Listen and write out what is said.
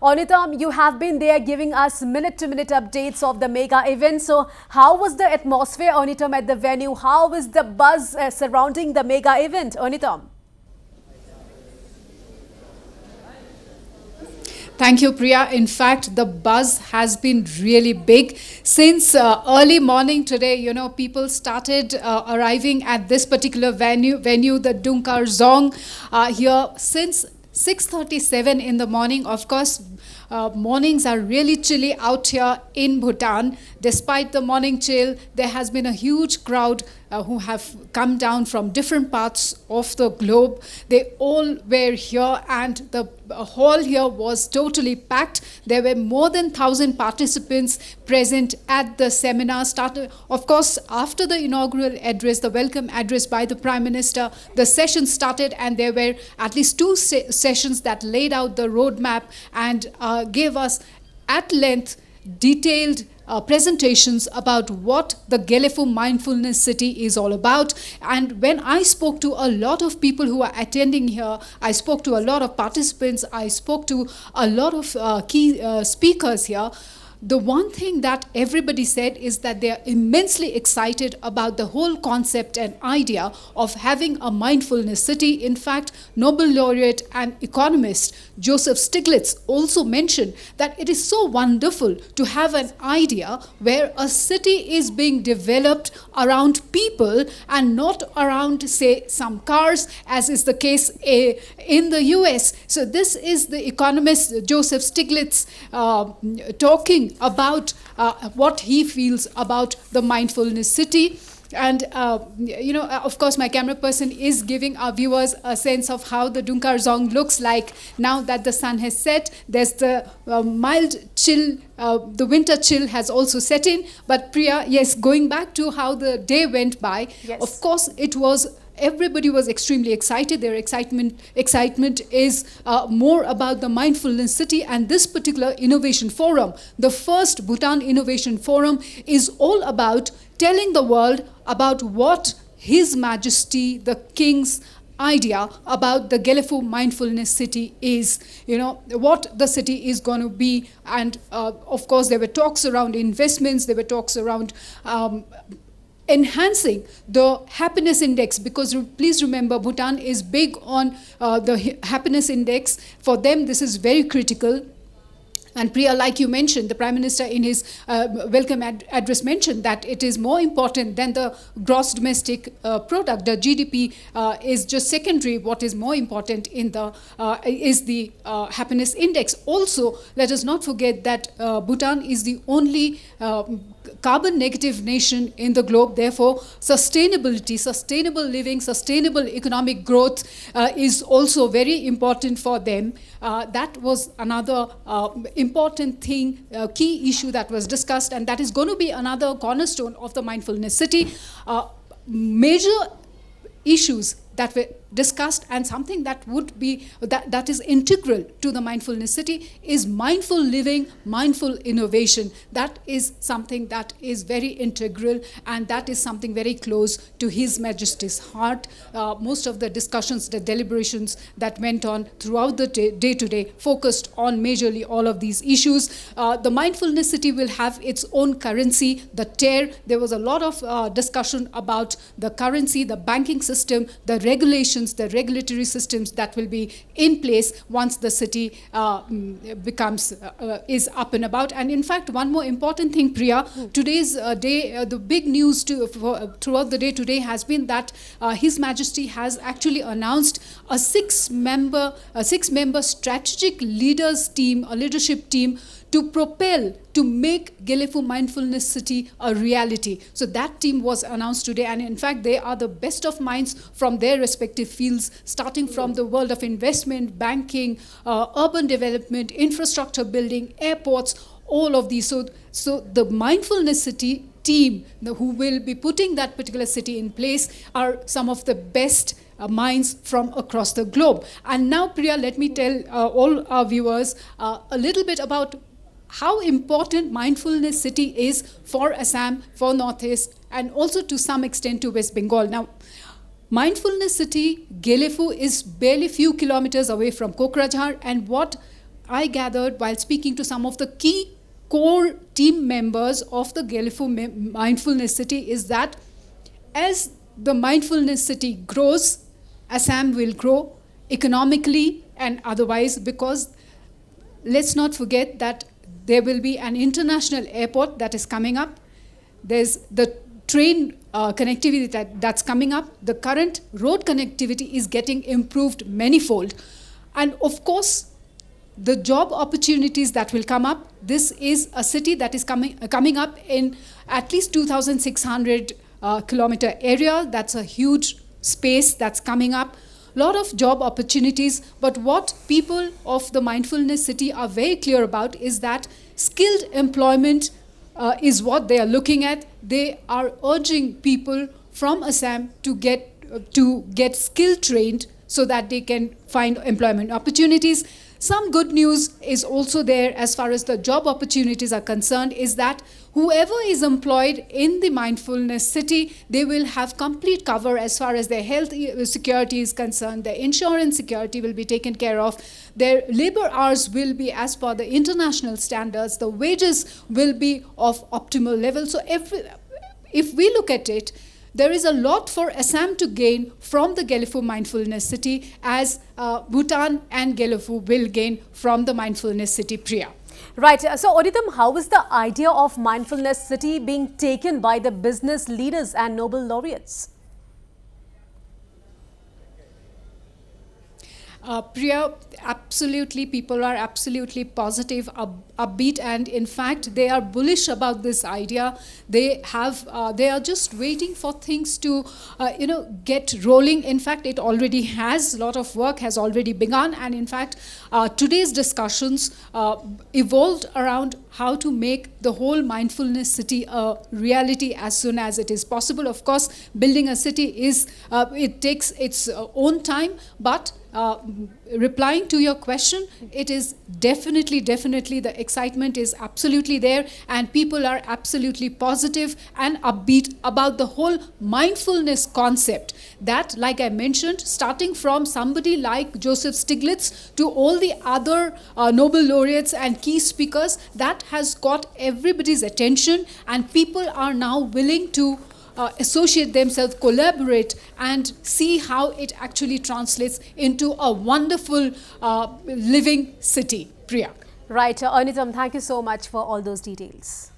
Onitam, you have been there giving us minute-to-minute updates of the mega event. So, how was the atmosphere, Onitam, at the venue? How is the buzz surrounding the mega event, Onitam? Thank you, Priya. In fact, the buzz has been really big since early morning today. You know, people started arriving at this particular venue, the 𝗕𝗵𝘂𝘁 here since 6:37 in the morning. Of course, mornings are really chilly out here in Bhutan. Despite the morning chill, there has been a huge crowd who have come down from different parts of the globe. They all were here, and the hall here was totally packed. There were more than 1,000 participants present at the seminar. Started, of course, after the inaugural address, the welcome address by the Prime Minister, the session started, and there were at least two sessions that laid out the roadmap and gave us at length detailed presentations about what the Gelephu Mindfulness City is all about. And when I spoke to a lot of people who are attending here, I spoke to a lot of participants, I spoke to a lot of key speakers here, the one thing that everybody said is that they are immensely excited about the whole concept and idea of having a mindfulness city. In fact, Nobel laureate and economist Joseph Stiglitz also mentioned that it is so wonderful to have an idea where a city is being developed around people and not around, say, some cars, as is the case in the US. So this is the economist Joseph Stiglitz talking about what he feels about the mindfulness city. And, of course, my camera person is giving our viewers a sense of how the 𝗕𝗵𝘂𝘁 looks like now that the sun has set. There's the mild chill, the winter chill has also set in. But Priya, yes, going back to how the day went by, yes. Of course, it was everybody was extremely excited. Their excitement is more about the mindfulness city, and this particular innovation forum, the first Bhutan Innovation Forum, is all about telling the world about what His Majesty the King's idea about the Gelephu Mindfulness City is, what the city is going to be. And of course, there were talks around investments, there were talks around enhancing the happiness index, because please remember, Bhutan is big on the happiness index. For them, this is very critical. And Priya, like you mentioned, the Prime Minister in his welcome address mentioned that it is more important than the gross domestic product. The GDP is just secondary. What is more important in the is the happiness index. Also, let us not forget that Bhutan is the only carbon negative nation in the globe. Therefore, sustainability, sustainable living, sustainable economic growth is also very important for them. That was another important thing, key issue that was discussed, and that is going to be another cornerstone of the mindfulness city. Major issues that were discussed, and something that would be that is integral to the mindfulness city is mindful living, mindful innovation. That is something that is very integral, and that is something very close to His Majesty's heart. Most of the discussions, the deliberations that went on throughout the day today focused on majorly all of these issues. The mindfulness city will have its own currency, the 𝗕. There was a lot of discussion about the currency, the banking system, the regulations, the regulatory systems that will be in place once the city is up and about. And in fact, one more important thing, Priya, today's day, the big news throughout the day today has been that His Majesty has actually announced a six-member strategic leaders team, a leadership team, to make Gelephu Mindfulness City a reality. So that team was announced today, and in fact, they are the best of minds from their respective fields, starting from the world of investment, banking, urban development, infrastructure building, airports, all of these. So the Mindfulness City team who will be putting that particular city in place are some of the best minds from across the globe. And now, Priya, let me tell all our viewers a little bit about how important Mindfulness City is for Assam, for Northeast, and also to some extent to West Bengal. Now, Mindfulness City, Gelephu, is barely few kilometers away from Kokrajhar, and what I gathered while speaking to some of the key core team members of the Gelephu Mindfulness City is that as the Mindfulness City grows, Assam will grow economically and otherwise, because let's not forget that there will be an international airport that is coming up. There's the train connectivity that's coming up. The current road connectivity is getting improved manifold. And of course, the job opportunities that will come up. This is a city that is coming up in at least 2,600 kilometer area. That's a huge space that's coming up. Lot of job opportunities, but what people of the Mindfulness City are very clear about is that skilled employment is what they are looking at. They are urging people from Assam to get skill trained so that they can find employment opportunities. Some good news is also there as far as the job opportunities are concerned, is that whoever is employed in the Mindfulness City, they will have complete cover as far as their health security is concerned. Their insurance security will be taken care of. Their labor hours will be as per the international standards. The wages will be of optimal level. So if we look at it, there is a lot for Assam to gain from the Gelephu Mindfulness City, as Bhutan and Gelephu will gain from the Mindfulness City, Priya. Right. So, 𝗕𝗵𝘂𝘁, how is the idea of Mindfulness City being taken by the business leaders and Nobel laureates? Priya, absolutely, people are absolutely positive, upbeat, and in fact, they are bullish about this idea. They are just waiting for things to, get rolling. In fact, it already has. A lot of work has already begun, and in fact, today's discussions evolved around how to make the whole Mindfulness City a reality as soon as it is possible. Of course, building a city it takes its own time, but replying to your question, it is definitely the excitement is absolutely there, and people are absolutely positive and upbeat about the whole mindfulness concept that, like I mentioned, starting from somebody like Joseph Stiglitz to all the other Nobel laureates and key speakers, that has got everybody's attention, and people are now willing to associate themselves, collaborate, and see how it actually translates into a wonderful living city. Priya. Right. 𝗕𝗵𝘂𝘁, thank you so much for all those details.